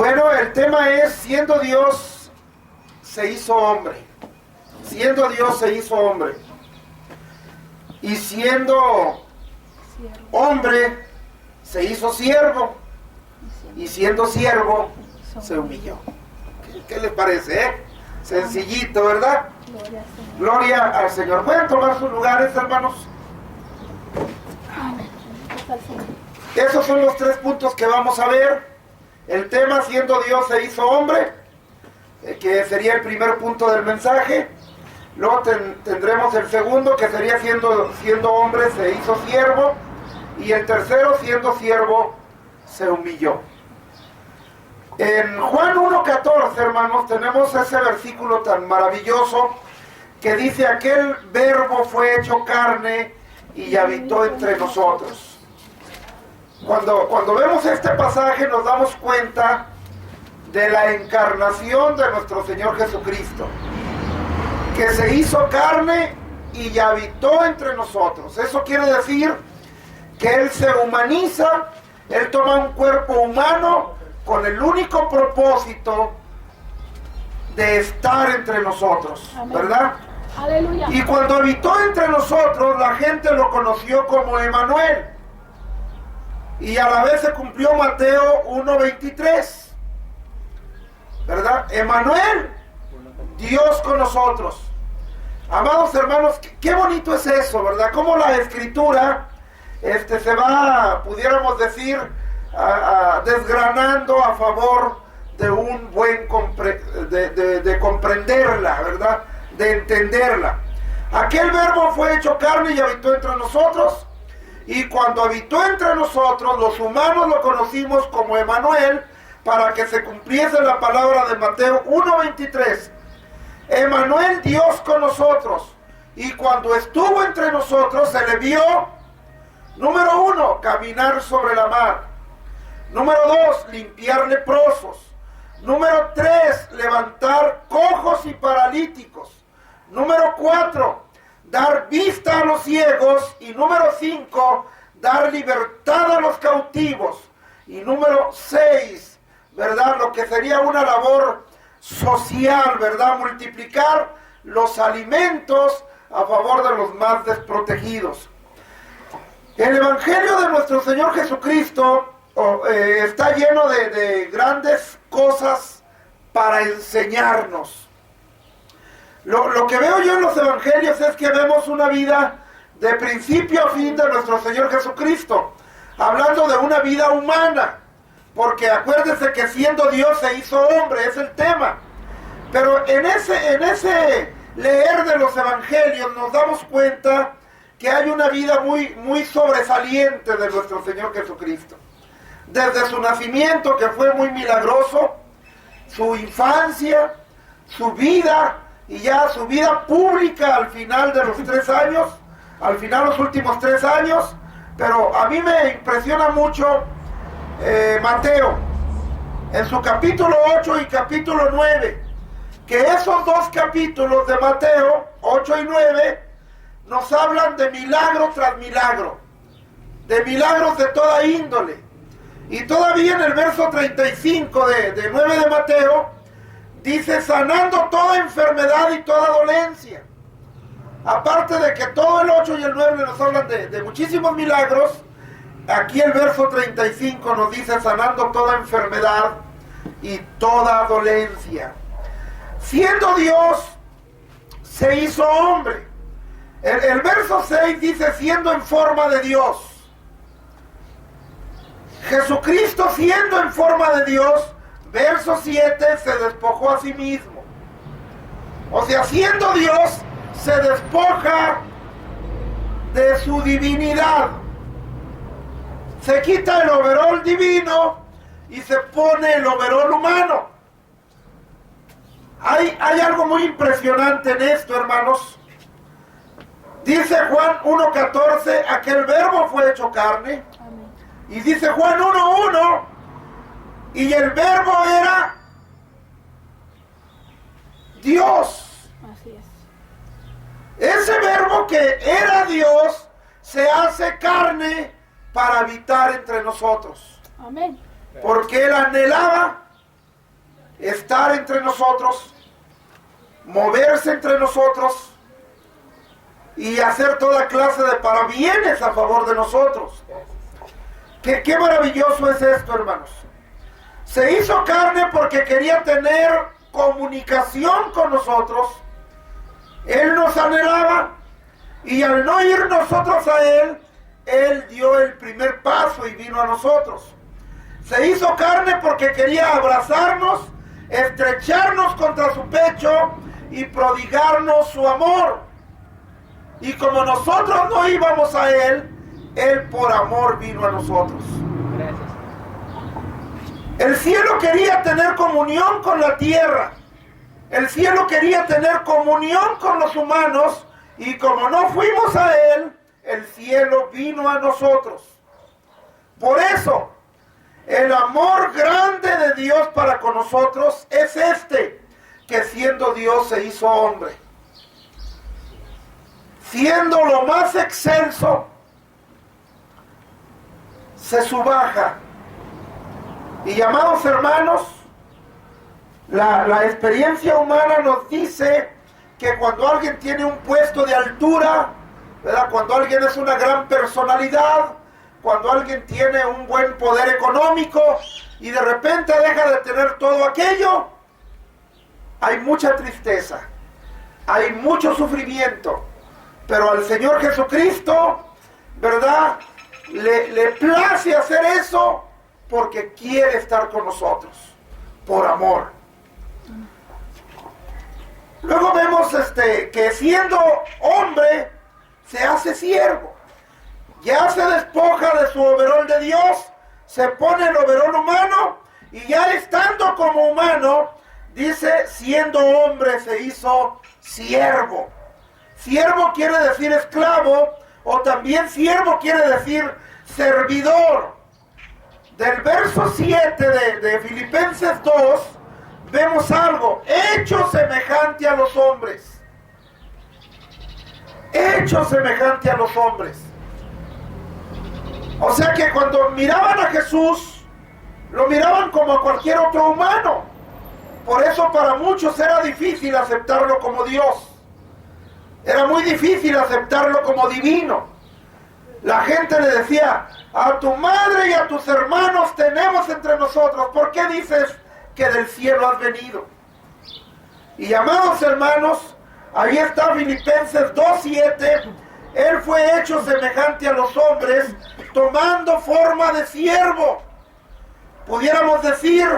Bueno, el tema es, siendo Dios, se hizo hombre. Siendo Dios, se hizo hombre. Y siendo hombre, se hizo siervo. Y siendo siervo, se humilló. ¿Qué les parece, Sencillito, ¿verdad? Gloria al Señor. ¿Pueden tomar sus lugares, hermanos? Esos son los 3 puntos que vamos a ver. El tema, siendo Dios se hizo hombre, que sería el primer punto del mensaje. Luego tendremos el segundo, que sería siendo hombre se hizo siervo. Y el tercero, siendo siervo, se humilló. En Juan 1:14, hermanos, tenemos ese versículo tan maravilloso que dice: aquel verbo fue hecho carne y habitó entre nosotros. Cuando vemos este pasaje nos damos cuenta de la encarnación de nuestro Señor Jesucristo, que se hizo carne y habitó entre nosotros. Eso quiere decir que Él se humaniza, Él toma un cuerpo humano con el único propósito de estar entre nosotros. Amén. ¿Verdad? Aleluya. Y cuando habitó entre nosotros, la gente lo conoció como Emmanuel. Y a la vez se cumplió Mateo 1:23. ¿Verdad? Emmanuel, Dios con nosotros. Amados hermanos, qué bonito es eso, ¿verdad? Cómo la Escritura se va, pudiéramos decir, desgranando a favor de un buen de comprenderla, ¿verdad? De entenderla. Aquel verbo fue hecho carne y habitó entre nosotros. Y cuando habitó entre nosotros, los humanos lo conocimos como Emmanuel, para que se cumpliese la palabra de Mateo 1:23. Emmanuel, Dios con nosotros. Y cuando estuvo entre nosotros, se le vio, número 1, caminar sobre la mar. Número 2, limpiar leprosos. Número 3, levantar cojos y paralíticos. Número 4, dar vista a los ciegos. Y número 5, dar libertad a los cautivos. Y número 6, ¿verdad? Lo que sería una labor social, ¿verdad? Multiplicar los alimentos a favor de los más desprotegidos. El Evangelio de nuestro Señor Jesucristo está lleno de grandes cosas para enseñarnos. Lo que veo yo en los Evangelios es que vemos una vida de principio a fin de nuestro Señor Jesucristo, hablando de una vida humana, porque acuérdense que siendo Dios se hizo hombre, es el tema. Pero en ese leer de los Evangelios nos damos cuenta que hay una vida muy sobresaliente de nuestro Señor Jesucristo. Desde su nacimiento, que fue muy milagroso, su infancia, su vida, y ya su vida pública al final de los 3 años, al final los últimos 3 años. Pero a mí me impresiona mucho Mateo, en su capítulo 8 y capítulo 9, que esos 2 capítulos de Mateo, 8 y 9, nos hablan de milagro tras milagro, de milagros de toda índole. Y todavía en el verso 35 de 9 de Mateo, dice: sanando toda enfermedad y toda dolencia. Aparte de que todo el 8 y el 9 nos hablan de muchísimos milagros, aquí el verso 35 nos dice: sanando toda enfermedad y toda dolencia. Siendo Dios, se hizo hombre. El verso 6 dice: siendo en forma de Dios. Jesucristo, siendo en forma de Dios, verso 7, se despojó a sí mismo. O sea, siendo Dios, se despoja de su divinidad. Se quita el overol divino y se pone el overol humano. Hay algo muy impresionante en esto, hermanos. Dice Juan 1:14, aquel verbo fue hecho carne. Amén. Y dice Juan 1:1, y el verbo era Dios. Así es. Ese verbo que era Dios se hace carne para habitar entre nosotros. Amén. Porque Él anhelaba estar entre nosotros, moverse entre nosotros y hacer toda clase de parabienes a favor de nosotros. Qué maravilloso es esto, hermanos. Se hizo carne porque quería tener comunicación con nosotros. Él nos anhelaba y al no ir nosotros a Él dio el primer paso y vino a nosotros. Se hizo carne porque quería abrazarnos, estrecharnos contra su pecho y prodigarnos su amor. Y como nosotros no íbamos a Él por amor vino a nosotros. Gracias. El cielo quería tener comunión con la tierra. El cielo quería tener comunión con los humanos. Y como no fuimos a Él, el cielo vino a nosotros. Por eso, el amor grande de Dios para con nosotros es que siendo Dios se hizo hombre. Siendo lo más excelso, se subaja. Y amados hermanos, la experiencia humana nos dice que cuando alguien tiene un puesto de altura, ¿verdad? Cuando alguien es una gran personalidad, cuando alguien tiene un buen poder económico y de repente deja de tener todo aquello, hay mucha tristeza, hay mucho sufrimiento. Pero al Señor Jesucristo, ¿verdad?, le place hacer eso porque quiere estar con nosotros, por amor. Luego vemos que siendo hombre se hace siervo. Ya se despoja de su overol de Dios, se pone el overol humano y ya estando como humano, dice, siendo hombre se hizo siervo. Siervo quiere decir esclavo, o también siervo quiere decir servidor. Del verso 7 de Filipenses 2, vemos algo, hecho semejante a los hombres. Hecho semejante a los hombres. O sea que cuando miraban a Jesús, lo miraban como a cualquier otro humano. Por eso para muchos era difícil aceptarlo como Dios. Era muy difícil aceptarlo como divino. La gente le decía, a tu madre y a tus hermanos tenemos entre nosotros. ¿Por qué dices que del cielo has venido? Y amados hermanos, ahí está Filipenses 2:7. Él fue hecho semejante a los hombres, tomando forma de siervo. Pudiéramos decir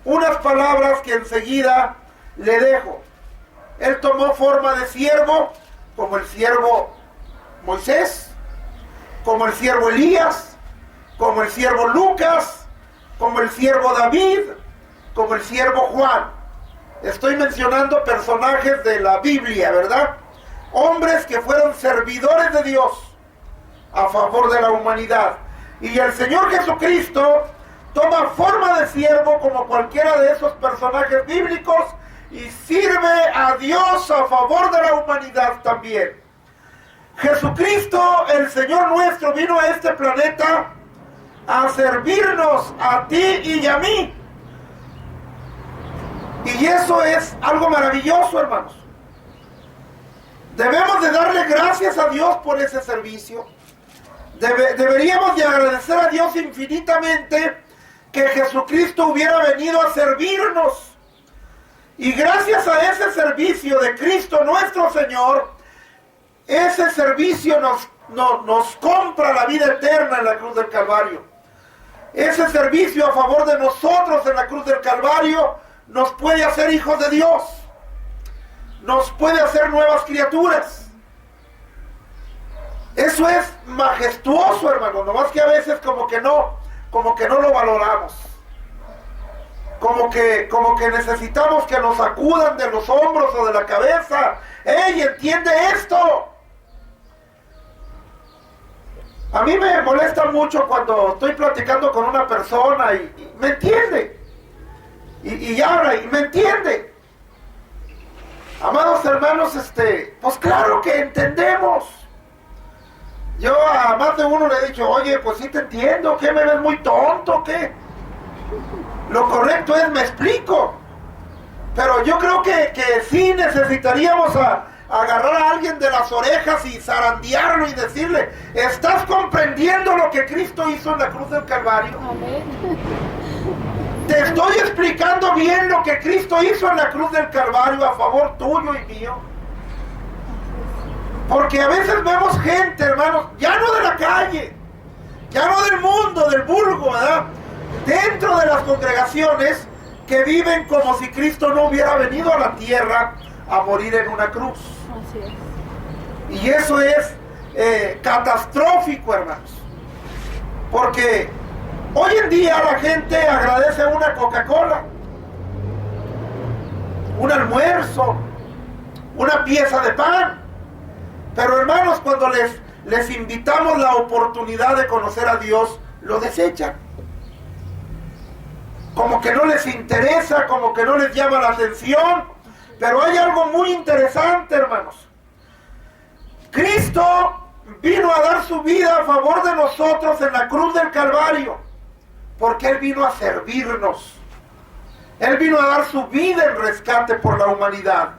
unas palabras que enseguida le dejo. Él tomó forma de siervo, como el siervo Moisés, como el siervo Elías, como el siervo Lucas, como el siervo David, como el siervo Juan. Estoy mencionando personajes de la Biblia, ¿verdad? Hombres que fueron servidores de Dios a favor de la humanidad. Y el Señor Jesucristo toma forma de siervo como cualquiera de esos personajes bíblicos y sirve a Dios a favor de la humanidad también. Jesucristo, el Señor nuestro, vino a este planeta a servirnos a ti y a mí. Y eso es algo maravilloso, hermanos. Debemos de darle gracias a Dios por ese servicio. Deberíamos de agradecer a Dios infinitamente que Jesucristo hubiera venido a servirnos. Y gracias a ese servicio de Cristo nuestro Señor, ese servicio nos compra la vida eterna en la cruz del Calvario. Ese servicio a favor de nosotros en la cruz del Calvario nos puede hacer hijos de Dios. Nos puede hacer nuevas criaturas. Eso es majestuoso, hermano. Nomás que a veces como que no lo valoramos. Como que necesitamos que nos sacudan de los hombros o de la cabeza. ¡Ey, entiende esto! A mí me molesta mucho cuando estoy platicando con una persona y me entiende. Y habla y me entiende. Amados hermanos, pues claro que entendemos. Yo a más de uno le he dicho, oye, pues sí te entiendo, ¿qué me ves muy tonto? ¿Qué? Lo correcto es, me explico. Pero yo creo que sí necesitaríamos agarrar a alguien de las orejas y zarandearlo y decirle: ¿estás comprendiendo lo que Cristo hizo en la cruz del Calvario? Amén. Te estoy explicando bien lo que Cristo hizo en la cruz del Calvario a favor tuyo y mío. Porque a veces vemos gente, hermanos, ya no de la calle, ya no del mundo, del vulgo, ¿verdad?, dentro de las congregaciones, que viven como si Cristo no hubiera venido a la tierra a morir en una cruz. Así es. Y eso es catastrófico, hermanos. Porque hoy en día la gente agradece una Coca-Cola, un almuerzo, una pieza de pan. Pero, hermanos, cuando les invitamos la oportunidad de conocer a Dios, lo desechan. Como que no les interesa, como que no les llama la atención. Pero hay algo muy interesante, hermanos. Cristo vino a dar su vida a favor de nosotros en la cruz del Calvario, porque Él vino a servirnos. Él vino a dar su vida en rescate por la humanidad.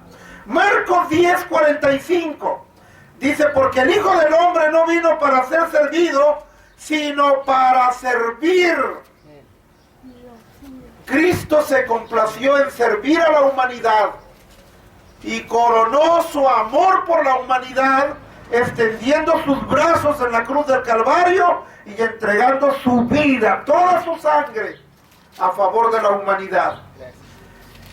Marcos 10:45 dice: porque el Hijo del Hombre no vino para ser servido, sino para servir. Cristo se complació en servir a la humanidad y coronó su amor por la humanidad extendiendo sus brazos en la cruz del Calvario y entregando su vida, toda su sangre, a favor de la humanidad.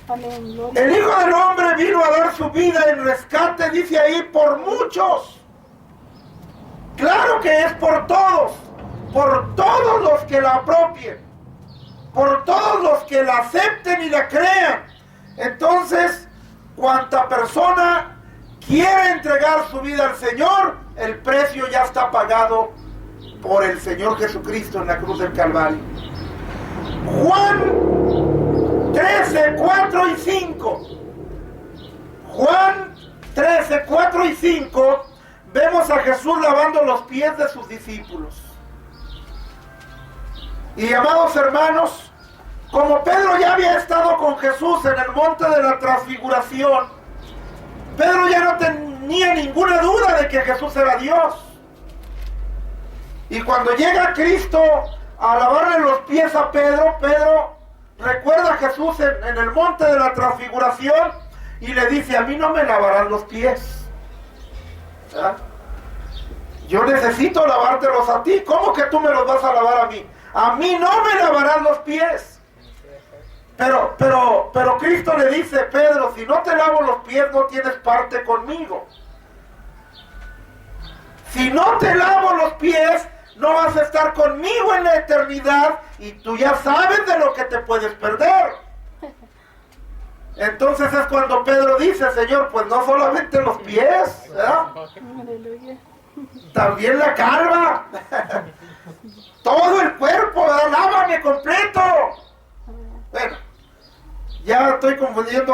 Amén. El Hijo del Hombre vino a dar su vida en rescate, dice ahí, por muchos. Claro que es por todos los que la apropien, por todos los que la acepten y la crean. Entonces, cuanta persona quiere entregar su vida al Señor, el precio ya está pagado por el Señor Jesucristo en la cruz del Calvario. Juan 13, 4 y 5. Juan 13, 4 y 5, vemos a Jesús lavando los pies de sus discípulos. Y, amados hermanos, como Pedro ya había estado con Jesús en el monte de la transfiguración, Pedro ya no tenía ninguna duda de que Jesús era Dios. Y cuando llega Cristo a lavarle los pies a Pedro, Pedro recuerda a Jesús en el monte de la transfiguración y le dice: a mí no me lavarán los pies. ¿verdad? Yo necesito lavártelos a ti. ¿Cómo que tú me los vas a lavar a mí? A mí no me lavarán los pies. Pero Cristo le dice: Pedro, si no te lavo los pies, no tienes parte conmigo. Si no te lavo los pies, no vas a estar conmigo en la eternidad y tú ya sabes de lo que te puedes perder. Entonces es cuando Pedro dice: Señor, pues no solamente los pies, ¿verdad? Aleluya. También la calva, todo el cuerpo, ¿verdad? Lávame completo. Bueno, ya estoy confundiendo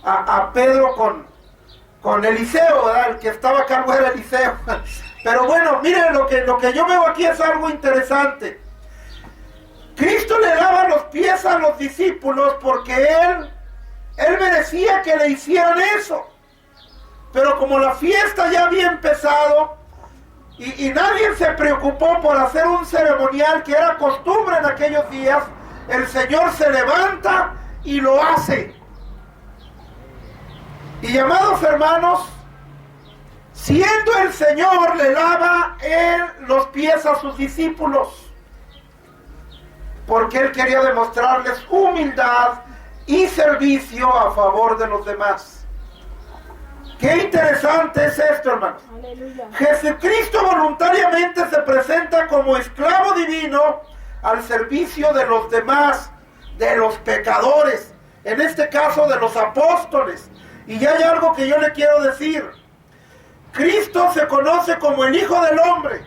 a Pedro con Eliseo, ¿verdad? El que estaba a cargo era Eliseo. Pero bueno, miren, lo que yo veo aquí es algo interesante. Cristo le lava los pies a los discípulos porque él merecía que le hicieran eso. Pero como la fiesta ya había empezado y nadie se preocupó por hacer un ceremonial que era costumbre en aquellos días, el Señor se levanta y lo hace. Y, amados hermanos, siendo el Señor, le lava los pies a sus discípulos, porque Él quería demostrarles humildad y servicio a favor de los demás. Qué interesante es esto, hermanos. Aleluya. Jesucristo voluntariamente se presenta como esclavo divino al servicio de los demás, de los pecadores, en este caso de los apóstoles. Y ya hay algo que yo le quiero decir. Cristo se conoce como el Hijo del Hombre,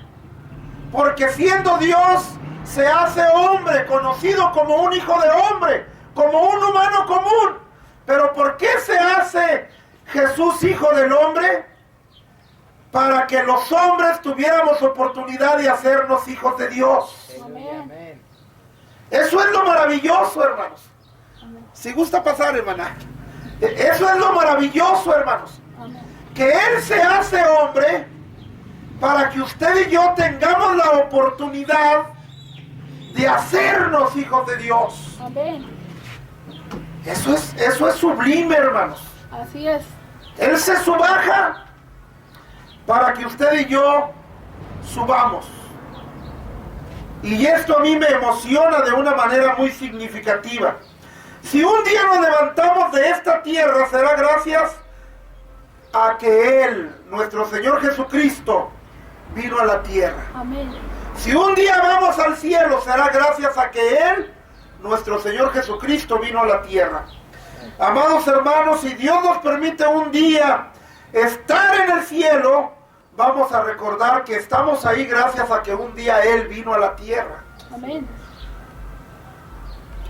porque siendo Dios se hace hombre, conocido como un hijo de hombre, como un humano común. Pero ¿por qué se hace Jesús Hijo del Hombre? Para que los hombres tuviéramos oportunidad de hacernos hijos de Dios. Amén. Eso es lo maravilloso, hermanos. Si gusta pasar, hermana. Eso es lo maravilloso, hermanos. Amén. Que Él se hace hombre para que usted y yo tengamos la oportunidad de hacernos hijos de Dios. Amén. Eso es sublime, hermanos. Así es. Él se subaja para que usted y yo subamos. Y esto a mí me emociona de una manera muy significativa. Si un día nos levantamos de esta tierra, será gracias a que Él, nuestro Señor Jesucristo, vino a la tierra. Amén. Si un día vamos al cielo, será gracias a que Él, nuestro Señor Jesucristo, vino a la tierra. Amados hermanos, si Dios nos permite un día estar en el cielo, vamos a recordar que estamos ahí gracias a que un día Él vino a la tierra. Amén.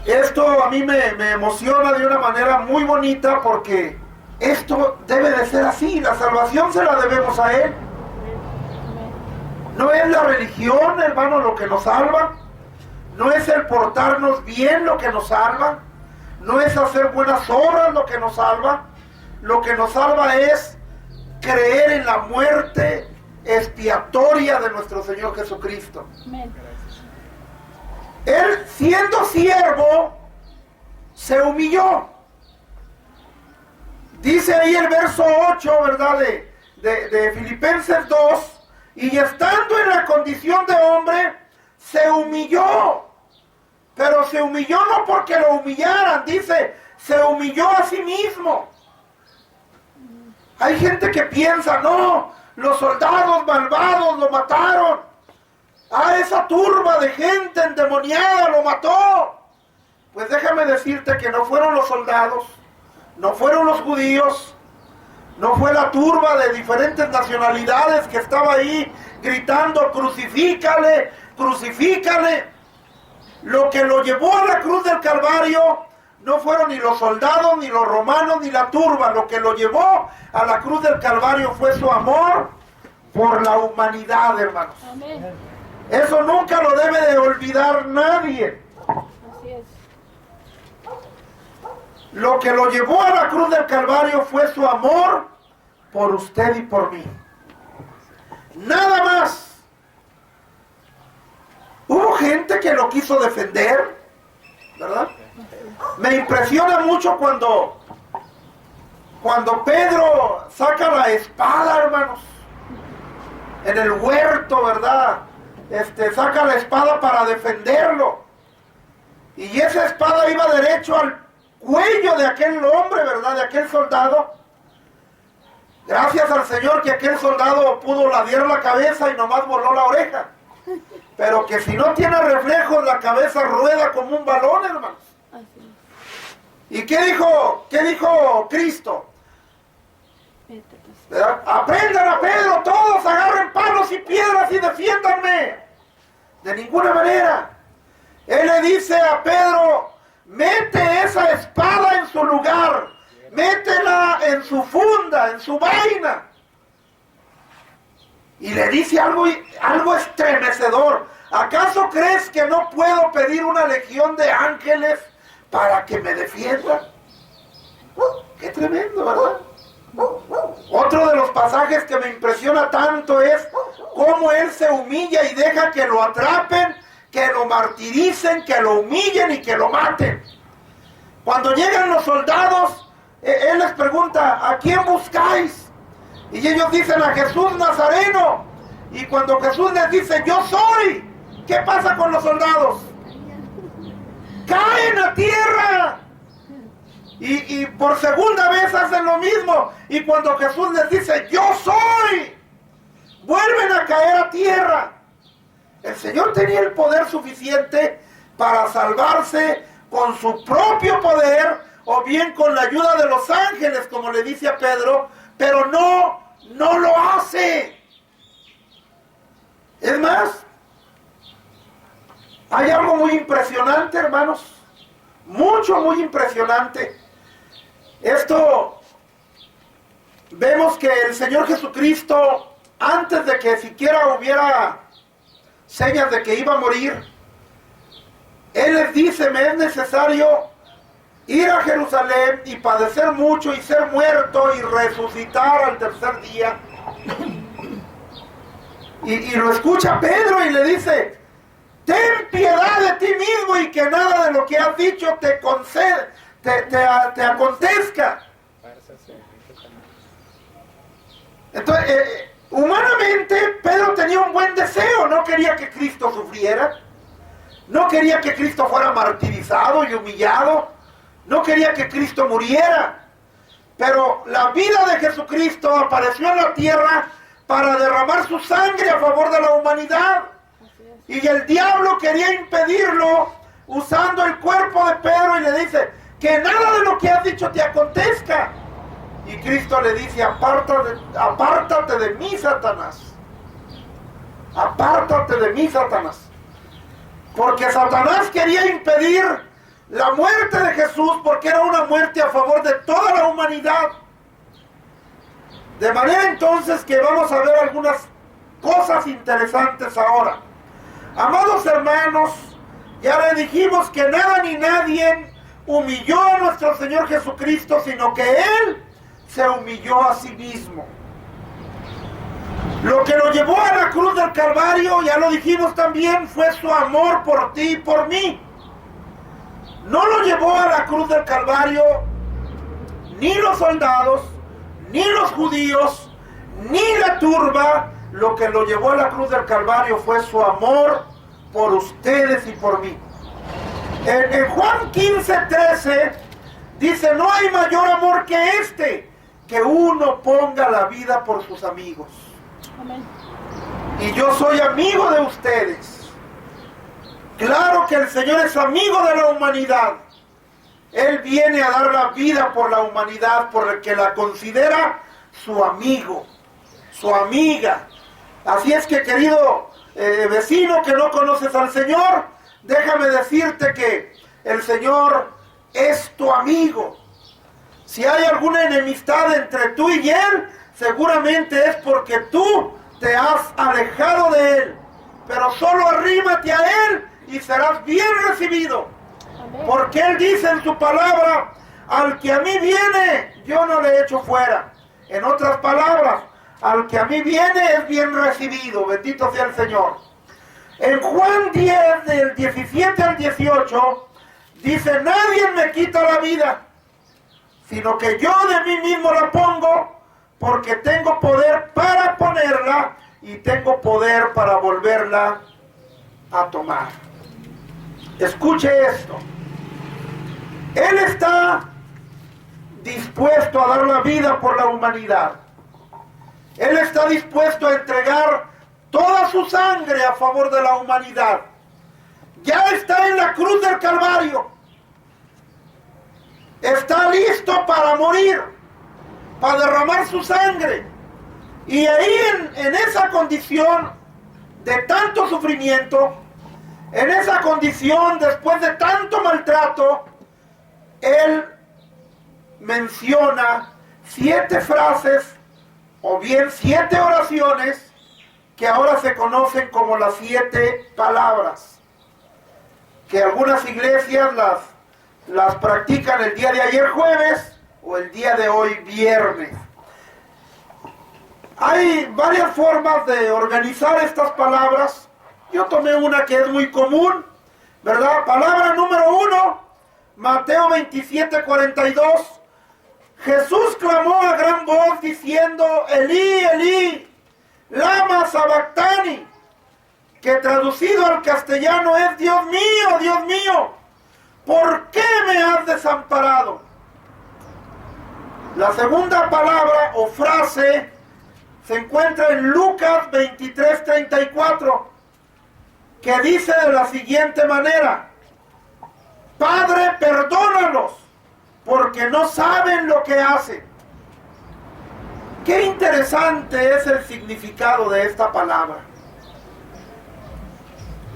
Esto a mí me emociona de una manera muy bonita porque esto debe de ser así. La salvación se la debemos a Él. Amén. No es la religión, hermano, lo que nos salva. No es el portarnos bien lo que nos salva. No es hacer buenas obras lo que nos salva. Lo que nos salva es creer en la muerte expiatoria de nuestro Señor Jesucristo. Amén. Él, siendo siervo, se humilló. Dice ahí el verso 8, ¿verdad? De Filipenses 2. Y estando en la condición de hombre, se humilló. Pero se humilló no porque lo humillaran, dice, se humilló a sí mismo. Hay gente que piensa, no, los soldados malvados lo mataron. Esa turba de gente endemoniada lo mató. Pues déjame decirte que no fueron los soldados, no fueron los judíos, no fue la turba de diferentes nacionalidades que estaba ahí gritando, crucifícale, crucifícale. Lo que lo llevó a la cruz del Calvario no fueron ni los soldados, ni los romanos, ni la turba. Lo que lo llevó a la cruz del Calvario fue su amor por la humanidad, hermanos. Amén. Eso nunca lo debe de olvidar nadie. Así es. Lo que lo llevó a la cruz del Calvario fue su amor por usted y por mí. Nada más. Hubo gente que lo quiso defender, ¿verdad? Me impresiona mucho cuando Pedro saca la espada, hermanos, en el huerto, ¿verdad? Saca la espada para defenderlo. Y esa espada iba derecho al cuello de aquel hombre, ¿verdad? De aquel soldado. Gracias al Señor que aquel soldado pudo ladear la cabeza y nomás voló la oreja. Pero que si no tiene reflejos, la cabeza rueda como un balón, hermanos. Así es. ¿Y qué dijo Cristo? Vete, pues. ¿Verdad? Aprendan a Pedro, todos agarren palos y piedras y defiéndanme. De ninguna manera. Él le dice a Pedro, mete esa espada en su lugar, métela en su funda, en su vaina. Y le dice algo estremecedor. ¿Acaso crees que no puedo pedir una legión de ángeles para que me defiendan? Qué tremendo, ¿verdad? Otro de los pasajes que me impresiona tanto es cómo él se humilla y deja que lo atrapen, que lo martiricen, que lo humillen y que lo maten. Cuando llegan los soldados, él les pregunta, ¿a quién buscáis? Y ellos dicen, a Jesús Nazareno. Y cuando Jesús les dice, yo soy, ¿qué pasa con los soldados? ¡Caen a tierra! Y por segunda vez hacen lo mismo. Y cuando Jesús les dice, yo soy, vuelven a caer a tierra. El Señor tenía el poder suficiente para salvarse con su propio poder o bien con la ayuda de los ángeles, como le dice a Pedro, pero no lo hace. Es más, hay algo muy impresionante, hermanos, muy impresionante. Esto, vemos que el Señor Jesucristo, antes de que siquiera hubiera señas de que iba a morir, Él les dice, me es necesario ir a Jerusalén y padecer mucho y ser muerto y resucitar al tercer día. Y lo escucha Pedro y le dice: ten piedad de ti mismo y que nada de lo que has dicho te acontezca. Entonces, humanamente Pedro tenía un buen deseo, no quería que Cristo sufriera, no quería que Cristo fuera martirizado y humillado, no quería que Cristo muriera, pero la vida de Jesucristo apareció en la tierra para derramar su sangre a favor de la humanidad. Y el diablo quería impedirlo usando el cuerpo de Pedro y le dice: que nada de lo que has dicho te acontezca. Y Cristo le dice: apártate de mí, Satanás. Apártate de mí, Satanás. Porque Satanás quería impedir la muerte de Jesús, porque era una muerte a favor de toda la humanidad. De manera entonces que vamos a ver algunas cosas interesantes ahora. Amados hermanos, ya le dijimos que nada ni nadie humilló a nuestro Señor Jesucristo, sino que Él se humilló a sí mismo. Lo que lo llevó a la cruz del Calvario, ya lo dijimos también, fue su amor por ti y por mí. No lo llevó a la cruz del Calvario ni los soldados, ni los judíos, ni la turba. Lo que lo llevó a la cruz del Calvario fue su amor por ustedes y por mí. En Juan 15:13 dice: no hay mayor amor que este, que uno ponga la vida por sus amigos. Amén. Y yo soy amigo de ustedes. Claro que el Señor es amigo de la humanidad. Él viene a dar la vida por la humanidad, porque la considera su amigo, su amiga. Así es que, querido vecino que no conoces al Señor, déjame decirte que el Señor es tu amigo. Si hay alguna enemistad entre tú y Él, seguramente es porque tú te has alejado de Él. Pero solo arrímate a Él y serás bien recibido. Amén. Porque Él dice en su palabra: al que a mí viene, yo no le echo fuera. En otras palabras, al que a mí viene es bien recibido. Bendito sea el Señor. En Juan 10, del 17 al 18, dice: nadie me quita la vida, sino que yo de mí mismo la pongo, porque tengo poder para ponerla y tengo poder para volverla a tomar. Escuche esto. Él está dispuesto a dar la vida por la humanidad. Él está dispuesto a entregar toda su sangre a favor de la humanidad. Ya está en la cruz del Calvario. Está listo para morir, para derramar su sangre. Y ahí en esa condición de tanto sufrimiento, en esa condición después de tanto maltrato, Él menciona 7 frases o bien 7 oraciones que ahora se conocen como las 7 palabras, que algunas iglesias las practican el día de ayer jueves o el día de hoy viernes. Hay varias formas de organizar estas palabras. Yo tomé una que es muy común, ¿verdad? Palabra número 1, Mateo 27:42. Jesús clamó a gran voz diciendo: Elí, Elí, lama sabactani, que traducido al castellano es: Dios mío, ¿por qué me has desamparado? La segunda palabra o frase se encuentra en Lucas 23:34, que dice de la siguiente manera: Padre, perdónalos, porque no saben lo que hacen. Qué interesante es el significado de esta palabra.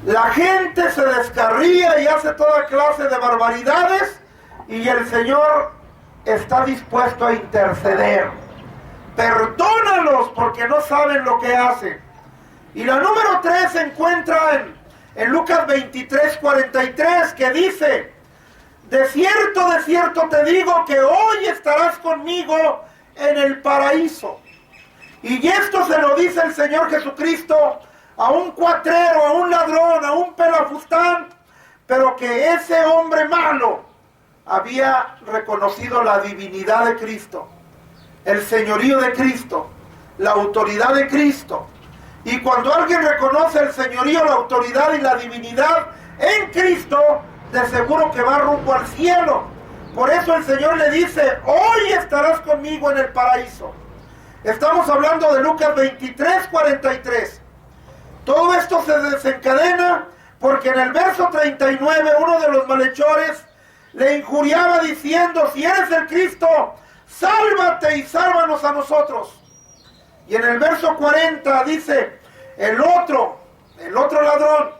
La gente se descarría y hace toda clase de barbaridades, y el Señor está dispuesto a interceder. Perdónalos porque no saben lo que hacen. Y la número 3 se encuentra en Lucas 23:43, que dice: de cierto te digo que hoy estarás conmigo en el paraíso. Y esto se lo dice el Señor Jesucristo a un cuatrero, a un ladrón, a un pelafustán, pero que ese hombre malo había reconocido la divinidad de Cristo, el señorío de Cristo, la autoridad de Cristo. Y cuando alguien reconoce el señorío, la autoridad y la divinidad en Cristo, de seguro que va rumbo al cielo. Por eso el Señor le dice, hoy estarás conmigo en el paraíso. Estamos hablando de Lucas 23:43. Todo esto se desencadena porque en el verso 39 uno de los malhechores le injuriaba diciendo, si eres el Cristo, sálvate y sálvanos a nosotros. Y en el verso 40 dice, el otro ladrón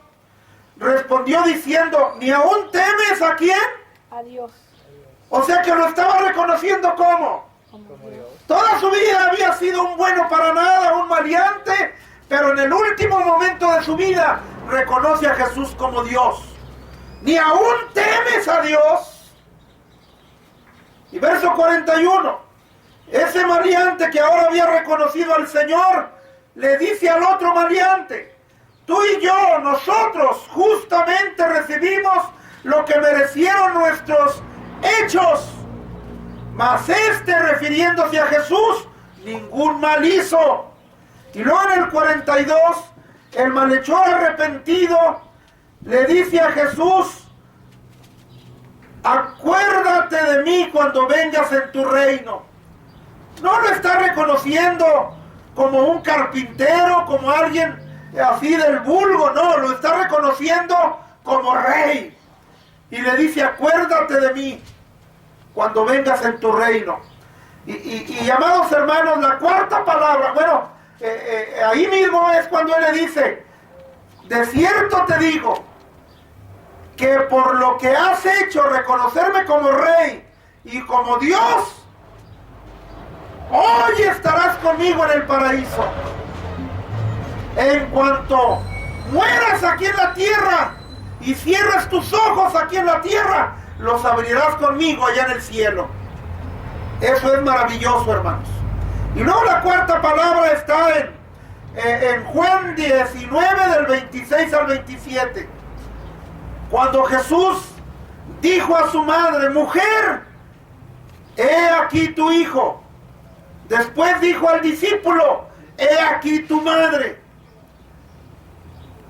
respondió diciendo, ¿ni aún temes a quién? A Dios. O sea que lo estaba reconociendo como Dios. toda su vida había sido un bueno para nada, un maleante, pero en el último momento de su vida reconoce a Jesús como Dios. ¿Ni aún temes a Dios? Y verso 41, ese maleante que ahora había reconocido al Señor, le dice al otro maleante, tú y yo, nosotros justamente recibimos lo que merecieron nuestros hechos. Mas refiriéndose a Jesús, ningún mal hizo. Y luego en el 42, el malhechor arrepentido le dice a Jesús, acuérdate de mí cuando vengas en tu reino. No lo está reconociendo como un carpintero, como alguien así del vulgo, no, lo está reconociendo como rey. Y le dice, acuérdate de mí cuando vengas en tu reino. Y amados hermanos, la cuarta palabra, bueno, ahí mismo es cuando él le dice, de cierto te digo, que por lo que has hecho, reconocerme como rey y como Dios, hoy estarás conmigo en el paraíso. En cuanto mueras aquí en la tierra y cierres tus ojos aquí en la tierra, los abrirás conmigo allá en el cielo. Eso es maravilloso, hermanos. Y luego la cuarta palabra está en Juan 19 del 26 al 27. Cuando Jesús dijo a su madre, mujer, he aquí tu hijo. Después dijo al discípulo, he aquí tu madre.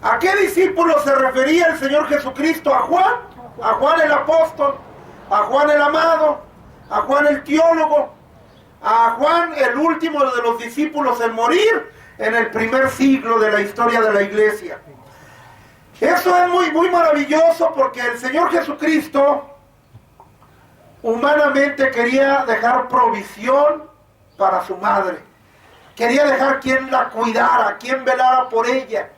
¿A qué discípulo se refería el Señor Jesucristo? ¿A Juan? A Juan el apóstol, a Juan el amado, a Juan el teólogo, a Juan el último de los discípulos en morir en el primer siglo de la historia de la iglesia. Eso es muy, muy maravilloso porque el Señor Jesucristo humanamente quería dejar provisión para su madre. Quería dejar quien la cuidara, quien velara por ella,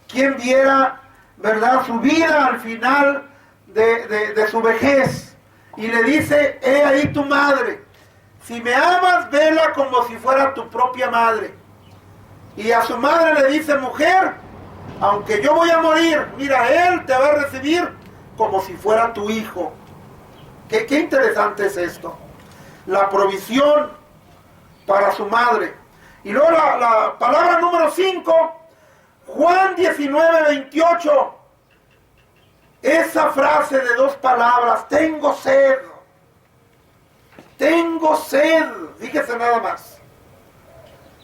quien viera, ¿verdad?, su vida al final de su vejez. Y le dice, he ahí tu madre. Si me amas, vela como si fuera tu propia madre. Y a su madre le dice, mujer, aunque yo voy a morir, mira, él te va a recibir como si fuera tu hijo. Qué interesante es esto. La provisión para su madre. Y luego la palabra número 5, Juan 19:28. Esa frase de dos palabras, tengo sed. Tengo sed. Fíjese nada más.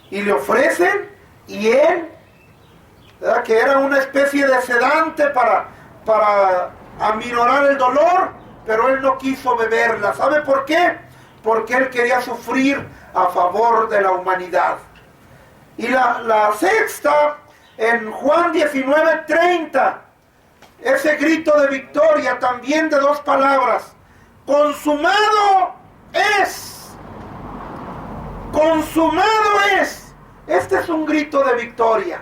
Y le ofrecen, y él, ¿verdad?, que era una especie de sedante para aminorar el dolor, pero él no quiso beberla. ¿Sabe por qué? Porque él quería sufrir a favor de la humanidad. Y la sexta, en Juan 19:30, ese grito de victoria también de dos palabras, consumado es. Consumado es. Este es un grito de victoria.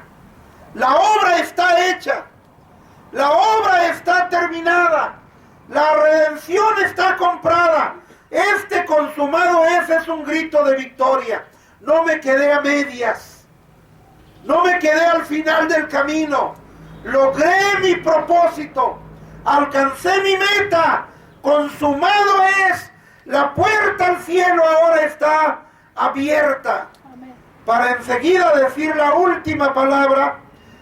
La obra está hecha. La obra está terminada. La redención está comprada. Este consumado es un grito de victoria. No me quedé a medias. No me quedé al final del camino. Logré mi propósito. Alcancé mi meta. consumado es. La puerta al cielo ahora está abierta. Amén. Para enseguida decir la última palabra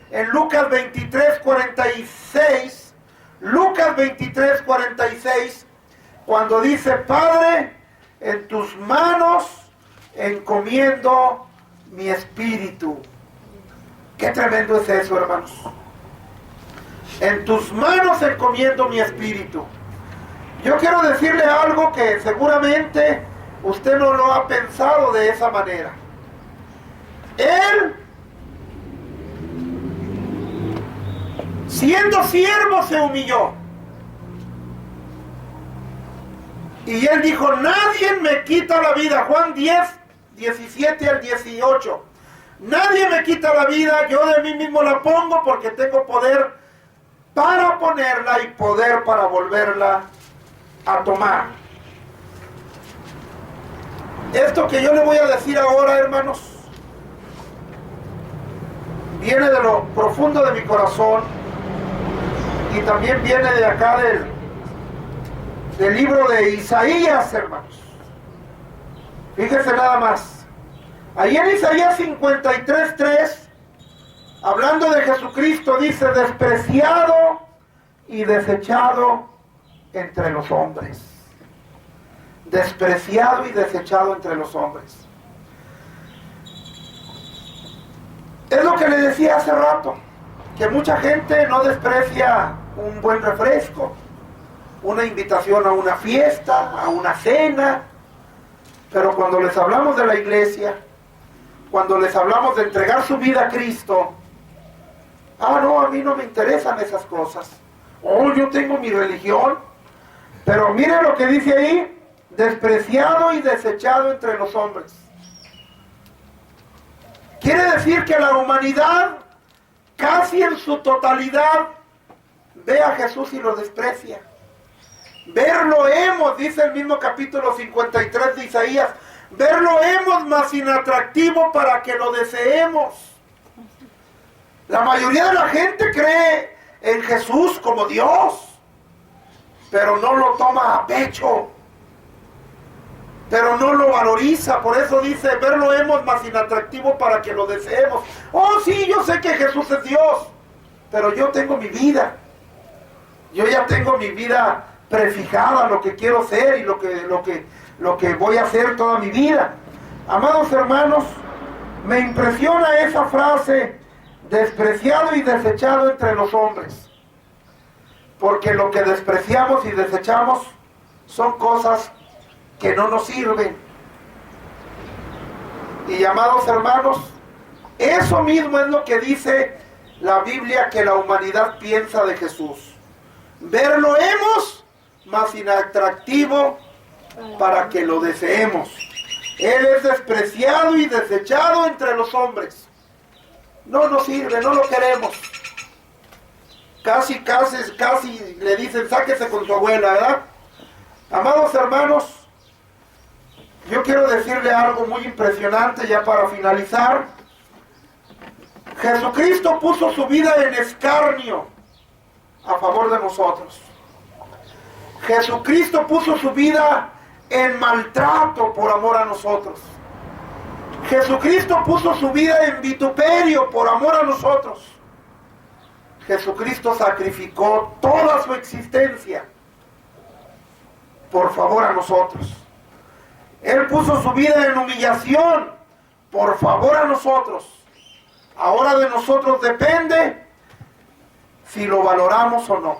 en Lucas 23:46. Lucas 23:46, cuando dice: Padre, en tus manos encomiendo mi espíritu. Qué tremendo es eso, hermanos. En tus manos encomiendo mi espíritu. Yo quiero decirle algo que seguramente usted no lo ha pensado de esa manera. Él, siendo siervo, se humilló. Y él dijo: nadie me quita la vida. Juan 10:17-18. Nadie me quita la vida, yo de mí mismo la pongo, porque tengo poder para ponerla y poder para volverla a tomar. Esto que yo le voy a decir ahora, hermanos, viene de lo profundo de mi corazón y también viene de acá del libro de Isaías, hermanos. Fíjense nada más. Ahí en Isaías 53:3, hablando de Jesucristo, dice: despreciado y desechado entre los hombres. Despreciado y desechado entre los hombres. Es lo que le decía hace rato, que mucha gente no desprecia un buen refresco, una invitación a una fiesta, a una cena, pero cuando les hablamos de la iglesia, cuando les hablamos de entregar su vida a Cristo, no, a mí no me interesan esas cosas. Yo tengo mi religión. Pero miren lo que dice ahí: despreciado y desechado entre los hombres. Quiere decir que la humanidad, casi en su totalidad, ve a Jesús y lo desprecia. Verlo hemos, dice el mismo capítulo 53 de Isaías, verlo hemos más inatractivo para que lo deseemos. La mayoría de la gente cree en Jesús como Dios, pero no lo toma a pecho, pero no lo valoriza. Por eso dice: verlo hemos más inatractivo para que lo deseemos. Sí, yo sé que Jesús es Dios, pero yo tengo mi vida. Yo ya tengo mi vida prefijada, lo que quiero ser y lo que voy a hacer toda mi vida. Amados hermanos, me impresiona esa frase: despreciado y desechado entre los hombres. Porque lo que despreciamos y desechamos son cosas que no nos sirven. Y amados hermanos, eso mismo es lo que dice la Biblia que la humanidad piensa de Jesús. Verlo hemos más inatractivo para que lo deseemos. Él es despreciado y desechado entre los hombres. No nos sirve, no lo queremos. Casi le dicen: sáquese con su abuela, ¿verdad? Amados hermanos, yo quiero decirle algo muy impresionante ya para finalizar. Jesucristo puso su vida en escarnio a favor de nosotros. Jesucristo puso su vida en maltrato por amor a nosotros. Jesucristo puso su vida en vituperio por amor a nosotros. Jesucristo sacrificó toda su existencia por favor a nosotros. Él puso su vida en humillación por favor a nosotros. Ahora de nosotros depende si lo valoramos o no.